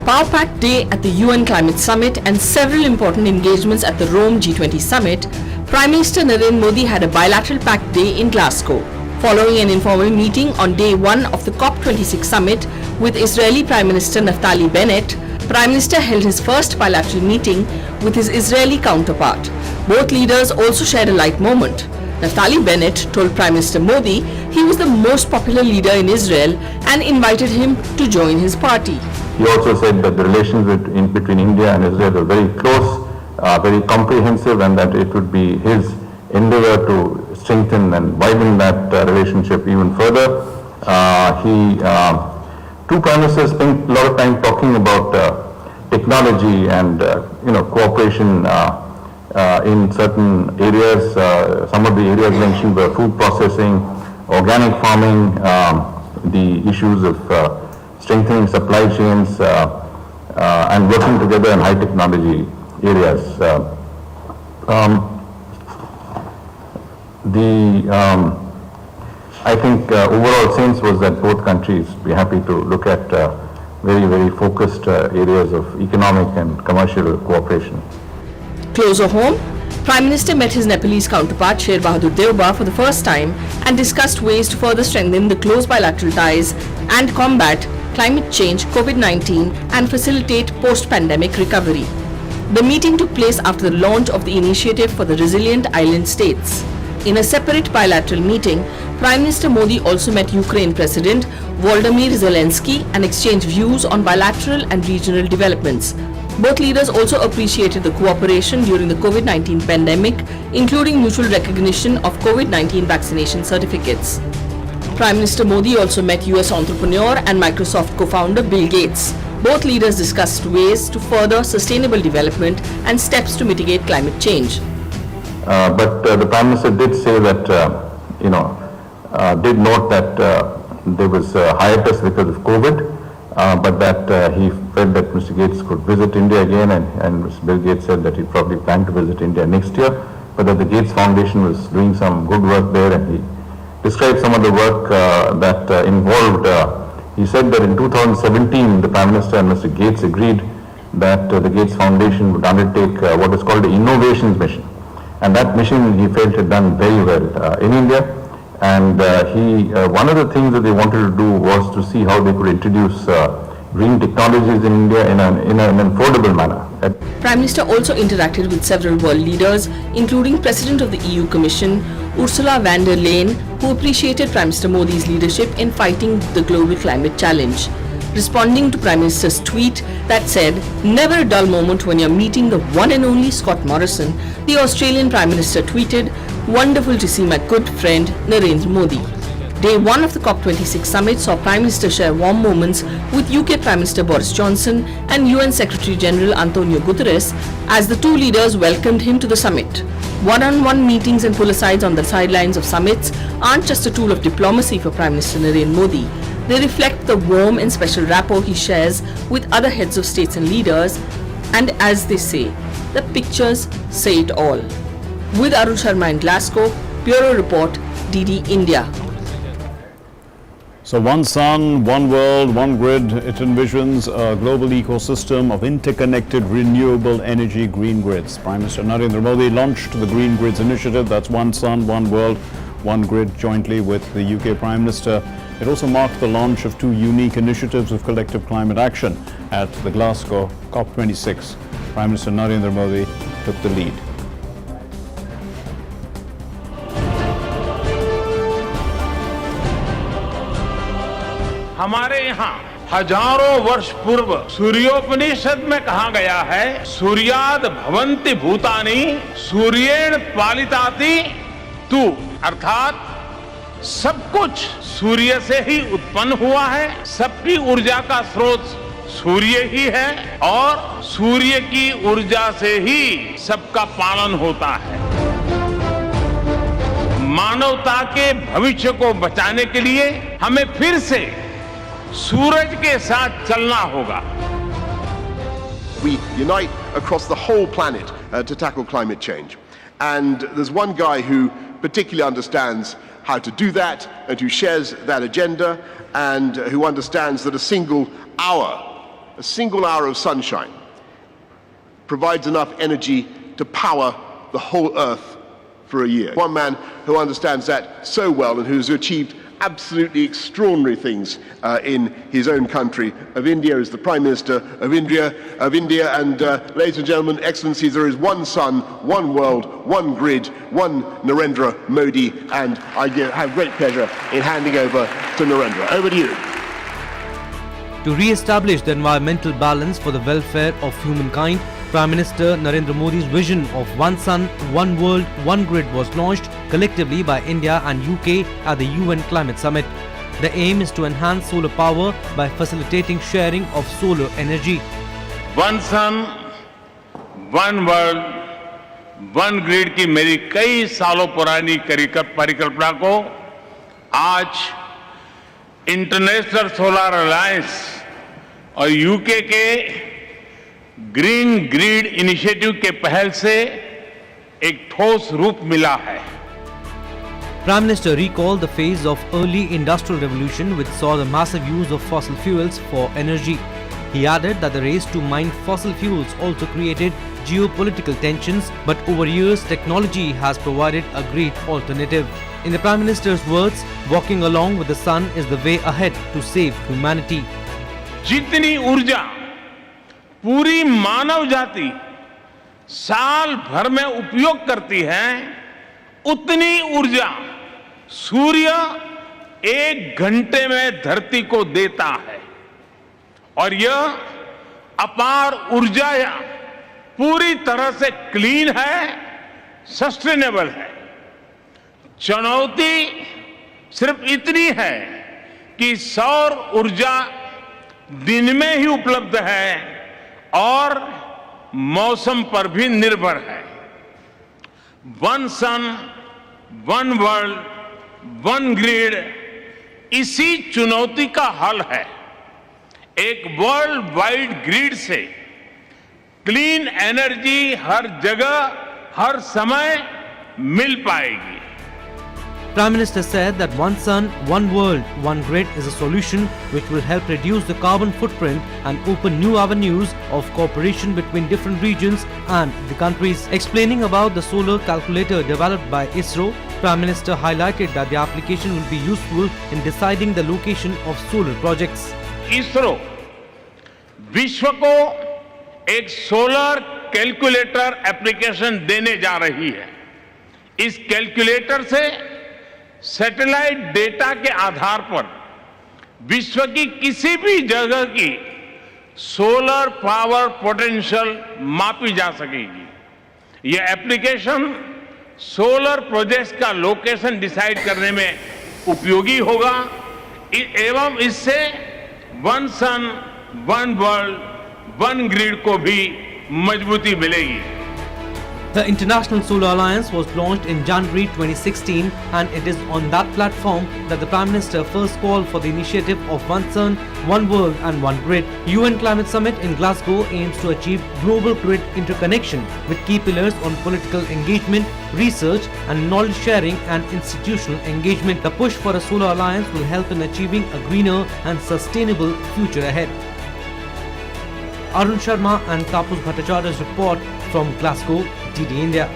Power Pact Day at the UN Climate Summit and several important engagements at the Rome G20 Summit, Prime Minister Narendra Modi had a bilateral pact day in Glasgow. Following an informal meeting on day one of the COP26 summit with Israeli Prime Minister Naftali Bennett, Prime Minister held his first bilateral meeting with his Israeli counterpart. Both leaders also shared a light moment. Naftali Bennett told Prime Minister Modi he was the most popular leader in Israel and invited him to join his party. He also said that the relations between India and Israel are very close, very comprehensive, and that it would be his endeavor to strengthen and widen that relationship even further. Two prime ministers spent a lot of time talking about technology and cooperation in certain areas. Some of the areas mentioned were food processing, organic farming, the issues of strengthening supply chains and working together in high technology areas. I think overall sense was that both countries be happy to look at very, very focused areas of economic and commercial cooperation. Closer home, Prime Minister met his Nepalese counterpart Sher Bahadur Deuba for the first time and discussed ways to further strengthen the close bilateral ties and combat climate change, COVID-19 and facilitate post-pandemic recovery. The meeting took place after the launch of the Initiative for the Resilient Island States. In a separate bilateral meeting, Prime Minister Modi also met Ukraine President Volodymyr Zelensky and exchanged views on bilateral and regional developments. Both leaders also appreciated the cooperation during the COVID-19 pandemic, including mutual recognition of COVID-19 vaccination certificates. Prime Minister Modi also met US entrepreneur and Microsoft co-founder Bill Gates. Both leaders discussed ways to further sustainable development and steps to mitigate climate change. But the Prime Minister did say that, did note that there was a hiatus because of COVID, but that he felt that Mr. Gates could visit India again, and Mr. Bill Gates said that he probably planned to visit India next year, but that the Gates Foundation was doing some good work there, and he described some of the work that involved, he said that in 2017 the Prime Minister and Mr. Gates agreed that the Gates Foundation would undertake what is called the Innovations Mission. And that mission he felt had done very well in India. And one of the things that they wanted to do was to see how they could introduce green technologies in India in an affordable manner. Prime Minister also interacted with several world leaders, including President of the EU Commission, Ursula von der Leyen, who appreciated Prime Minister Modi's leadership in fighting the global climate challenge. Responding to Prime Minister's tweet that said, "Never a dull moment when you're meeting the one and only Scott Morrison," the Australian Prime Minister tweeted, "Wonderful to see my good friend Narendra Modi." Day one of the COP26 summit saw Prime Minister share warm moments with UK Prime Minister Boris Johnson and UN Secretary General Antonio Guterres as the two leaders welcomed him to the summit. One-on-one meetings and pull-asides on the sidelines of summits aren't just a tool of diplomacy for Prime Minister Narendra Modi. They reflect the warm and special rapport he shares with other heads of states and leaders, and as they say, the pictures say it all. With Arun Sharma in Glasgow, Bureau Report, DD India. So one sun, one world, one grid, it envisions a global ecosystem of interconnected renewable energy green grids. Prime Minister Narendra Modi launched the Green Grids Initiative, that's one sun, one world, one grid, jointly with the UK Prime Minister. It also marked the launch of two unique initiatives of collective climate action at the Glasgow COP26. Prime Minister Narendra Modi took the lead. हमारे यहाँ हजारों वर्ष पूर्व सूर्योपनिषद में कहा गया है, सूर्याद भवन्ति भूतानि सूर्येण पालिताति तु, अर्थात सब कुछ सूर्य से ही उत्पन्न हुआ है, सबकी ऊर्जा का स्रोत सूर्य ही है और सूर्य की ऊर्जा से ही सबका पालन होता है। मानवता के भविष्य को बचाने के लिए हमें फिर से सूरज के साथ चलना होगा। We unite across the whole planet to tackle climate change. And there's one guy who particularly understands how to do that and who shares that agenda and who understands that a single hour, a single hour of sunshine provides enough energy to power the whole earth for a year. One man who understands that so well and who's achieved absolutely extraordinary things in his own country of India is the Prime Minister of India. And ladies and gentlemen, Excellencies, there is one sun, one world, one grid, one Narendra Modi, and I have great pleasure in handing over to Narendra. Over to you. To re-establish the environmental balance for the welfare of humankind, Prime Minister Narendra Modi's vision of One Sun, One World, One Grid was launched collectively by India and UK at the UN Climate Summit. The aim is to enhance solar power by facilitating sharing of solar energy. One sun, one world, one grid की मेरी कई सालों पुरानी परिकल्पना को आज international solar alliance और UK के ग्रीन ग्रिड इनिशिएटिव के पहल से एक ठोस रूप मिला है. Prime Minister recalled the phase of early industrial revolution which saw the massive use of fossil fuels for energy. He added that the race to mine fossil fuels also created geopolitical tensions, but over years technology has provided a great alternative. In the Prime Minister's words, walking along with the sun is the way ahead to save humanity. जितनी ऊर्जा पूरी मानव जाति साल भर में उपयोग करती है, उतनी ऊर्जा सूर्य 1 घंटे में धरती को देता है. और यह अपार ऊर्जा पूरी तरह से क्लीन है, सस्टेनेबल है. चुनौती सिर्फ इतनी है कि सौर ऊर्जा दिन में ही उपलब्ध है और मौसम पर भी निर्भर है. One sun, one world, one grid इसी चुनौती का हल है. एक वर्ल्ड वाइड ग्रिड से क्लीन एनर्जी हर जगह, हर समय मिल पाएगी. Prime Minister said that One Sun, One World, One Grid is a solution which will help reduce the carbon footprint and open new avenues of cooperation between different regions and the countries. Explaining about the solar calculator developed by ISRO, Prime Minister highlighted that the application will be useful in deciding the location of solar projects. ISRO विश्व को एक solar calculator application देने जा रही है. इस calculator से satellite data के आधार पर विश्व की किसी भी जगह की सोलर पावर पोटेंशियल मापी जा सकेगी. यह एप्लीकेशन सोलर प्रोजेक्ट्स का लोकेशन डिसाइड करने में उपयोगी होगा एवं इससे one sun, one world, one grid को भी मजबूती मिलेगी. The International Solar Alliance was launched in January 2016 and it is on that platform that the Prime Minister first called for the initiative of One Sun, One World and One Grid. UN Climate Summit in Glasgow aims to achieve global grid interconnection with key pillars on political engagement, research and knowledge sharing and institutional engagement. The push for a solar alliance will help in achieving a greener and sustainable future ahead. Arun Sharma and Tapu's Bhattacharya's report from Glasgow, DD India.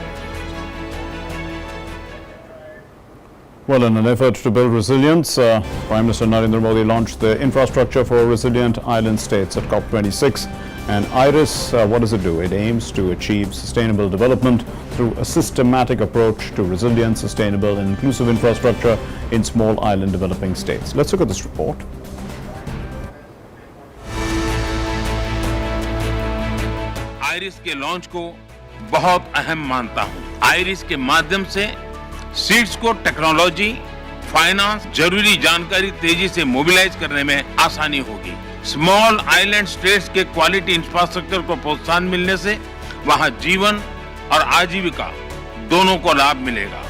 Well, in an effort to build resilience, Prime Minister Narendra Modi launched the Infrastructure for Resilient Island States at COP26. And IRIS, what does it do? It aims to achieve sustainable development through a systematic approach to resilient, sustainable and inclusive infrastructure in small island developing states. Let's look at this report. Iris के launch को बहुत अहम मानता हूं. Iris के माध्यम से seeds को टेक्नोलॉजी, फाइनेंस, जरूरी जानकारी तेजी से मोबिलाइज करने में आसानी होगी. स्मॉल आइलैंड स्टेट्स के क्वालिटी इंफ्रास्ट्रक्चर को प्रोत्साहन मिलने से वहां जीवन और आजीविका दोनों को लाभ मिलेगा.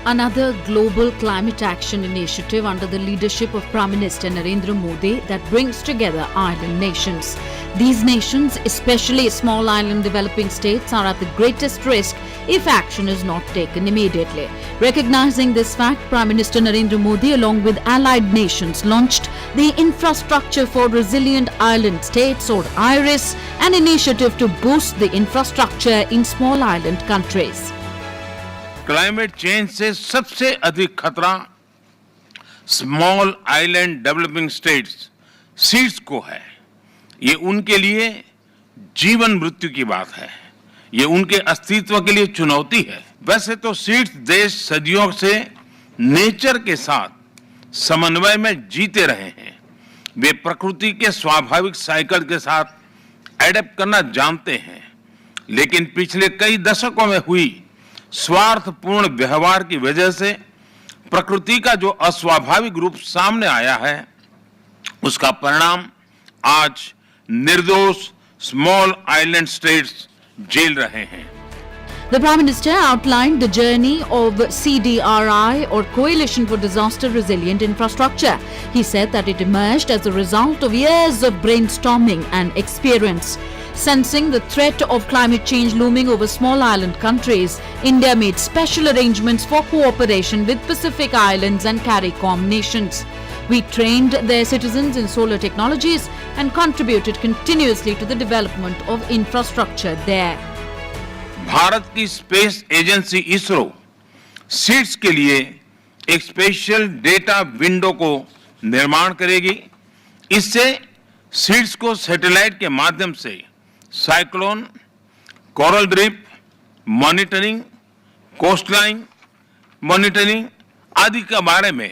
another global climate action initiative under the leadership of Prime Minister Narendra Modi that brings together island nations. These nations, especially small island developing states, are at the greatest risk if action is not taken immediately. Recognizing this fact, Prime Minister Narendra Modi, along with allied nations, launched the Infrastructure for Resilient Island States, or IRIS, an initiative to boost the infrastructure in small island countries. Climate change से सबसे अधिक खतरा small island developing states seeds को है। ये उनके लिए जीवन मृत्यु की बात है, ये उनके अस्तित्व के लिए चुनौती है। वैसे तो सीड्स देश सदियों से नेचर के साथ समन्वय में जीते रहे हैं, वे प्रकृति के स्वाभाविक साइकिल के साथ एडेप्ट करना जानते हैं, लेकिन पिछले कई दशकों में हुई स्वार्थपूर्ण व्यवहार की वजह से प्रकृति का जो अस्वाभाविक रूप सामने आया है, उसका परिणाम आज निर्दोष स्मॉल आइलैंड स्टेट्स झेल रहे हैं। The Prime Minister outlined the journey of CDRI, or Coalition for Disaster Resilient Infrastructure. He said that it emerged as a result of years of brainstorming and experience. Sensing the threat of climate change looming over small island countries, India made special arrangements for cooperation with Pacific Islands and CARICOM nations. We trained their citizens in solar technologies and contributed continuously to the development of infrastructure there. Bharat की space agency ISRO seeds के लिए एक special data window को निर्माण करेगी। इससे seeds को satellite के माध्यम से cyclone, coral drip monitoring, coastline monitoring आदि के बारे में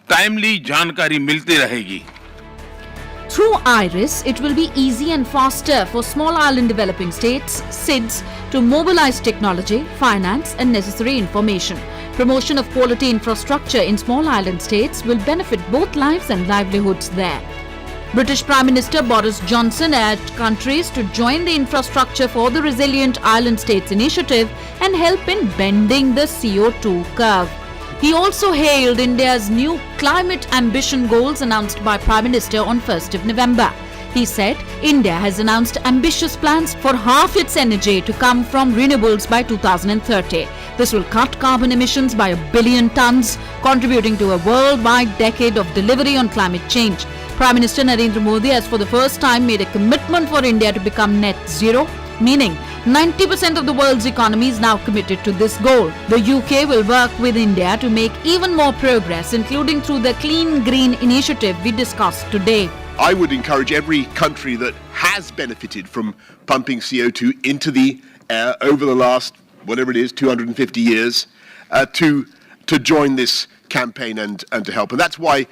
टाइमली जानकारी मिलती रहेगी। Through IRIS, it will be easy and faster for small island developing states, SIDS, to mobilize technology, finance and necessary information. Promotion of quality infrastructure in small island states will benefit both lives and livelihoods there. British Prime Minister Boris Johnson urged countries to join the Infrastructure for the Resilient Island States initiative and help in bending the CO2 curve. He also hailed India's new climate ambition goals announced by Prime Minister on 1st of November. He said India has announced ambitious plans for half its energy to come from renewables by 2030. This will cut carbon emissions by 1 billion tons, contributing to a worldwide decade of delivery on climate change. Prime Minister Narendra Modi has for the first time made a commitment for India to become net zero, meaning 90% of the world's economy is now committed to this goal. The UK will work with India to make even more progress, including through the Clean Green initiative we discussed today. I would encourage every country that has benefited from pumping CO2 into the air over the last, whatever it is, 250 years, to join this campaign and to help. And that's why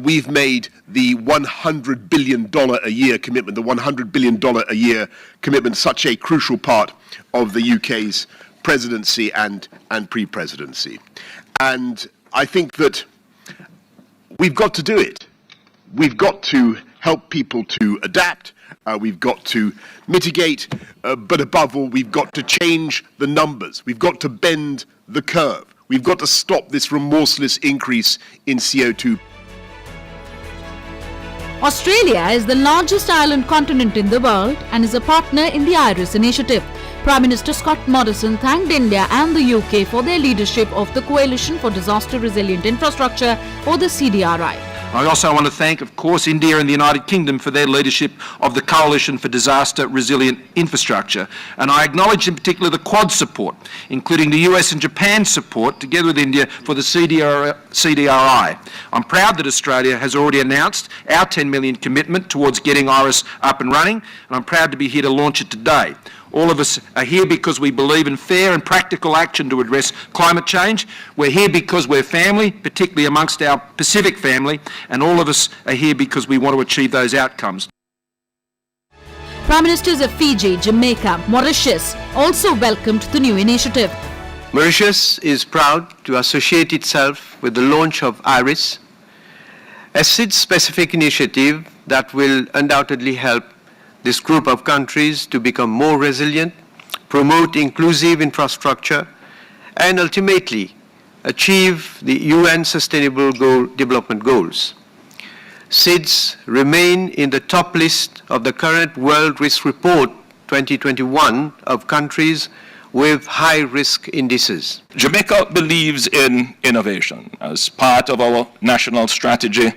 we've made the $100 billion a year commitment, the $100 billion a year commitment, such a crucial part of the UK's presidency and pre-presidency. And I think that we've got to do it. We've got to help people to adapt. We've got to mitigate, but above all, we've got to change the numbers. We've got to bend the curve. We've got to stop this remorseless increase in CO2. Australia is the largest island continent in the world and is a partner in the IRIS initiative. Prime Minister Scott Morrison thanked India and the UK for their leadership of the Coalition for Disaster Resilient Infrastructure, or the CDRI. I also want to thank, of course, India and the United Kingdom for their leadership of the Coalition for Disaster Resilient Infrastructure. And I acknowledge in particular the Quad support, including the US and Japan's support, together with India, for the CDRI. I'm proud that Australia has already announced our $10 million commitment towards getting IRIS up and running, and I'm proud to be here to launch it today. All of us are here because we believe in fair and practical action to address climate change. We're here because we're family, particularly amongst our Pacific family, and all of us are here because we want to achieve those outcomes. Prime Ministers of Fiji, Jamaica, Mauritius also welcomed the new initiative. Mauritius is proud to associate itself with the launch of IRIS, a SID-specific initiative that will undoubtedly help this group of countries to become more resilient, promote inclusive infrastructure, and ultimately achieve the UN Sustainable Development Goals. SIDS remain in the top list of the current World Risk Report 2021 of countries with high risk indices. Jamaica believes in innovation as part of our national strategy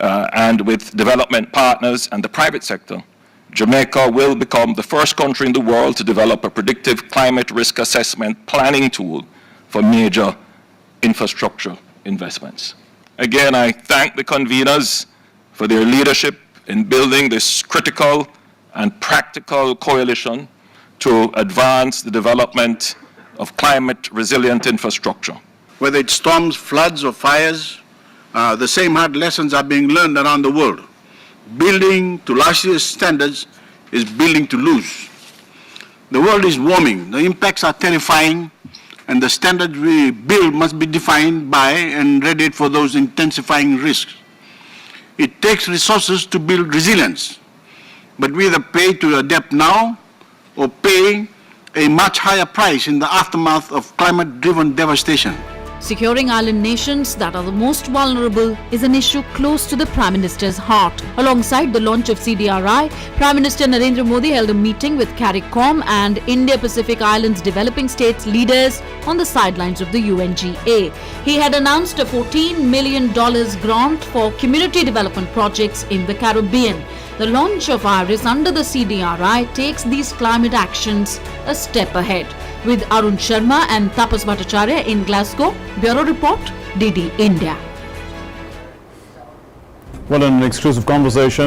and with development partners and the private sector. Jamaica will become the first country in the world to develop a predictive climate risk assessment planning tool for major infrastructure investments. Again, I thank the conveners for their leadership in building this critical and practical coalition to advance the development of climate-resilient infrastructure. Whether it's storms, floods, or fires, the same hard lessons are being learned around the world. Building to last year's standards is building to lose. The world is warming, the impacts are terrifying, and the standards we build must be defined by and readied for those intensifying risks. It takes resources to build resilience, but we either pay to adapt now or pay a much higher price in the aftermath of climate-driven devastation. Securing island nations that are the most vulnerable is an issue close to the Prime Minister's heart. Alongside the launch of CDRI, Prime Minister Narendra Modi held a meeting with CARICOM and Indo-Pacific Islands developing states leaders on the sidelines of the UNGA. He had announced a $14 million grant for community development projects in the Caribbean. The launch of IRIS under the CDRI takes these climate actions a step ahead. With Arun Sharma and Tapas Bhattacharya in Glasgow, Bureau Report, DD India. Well, in an exclusive conversation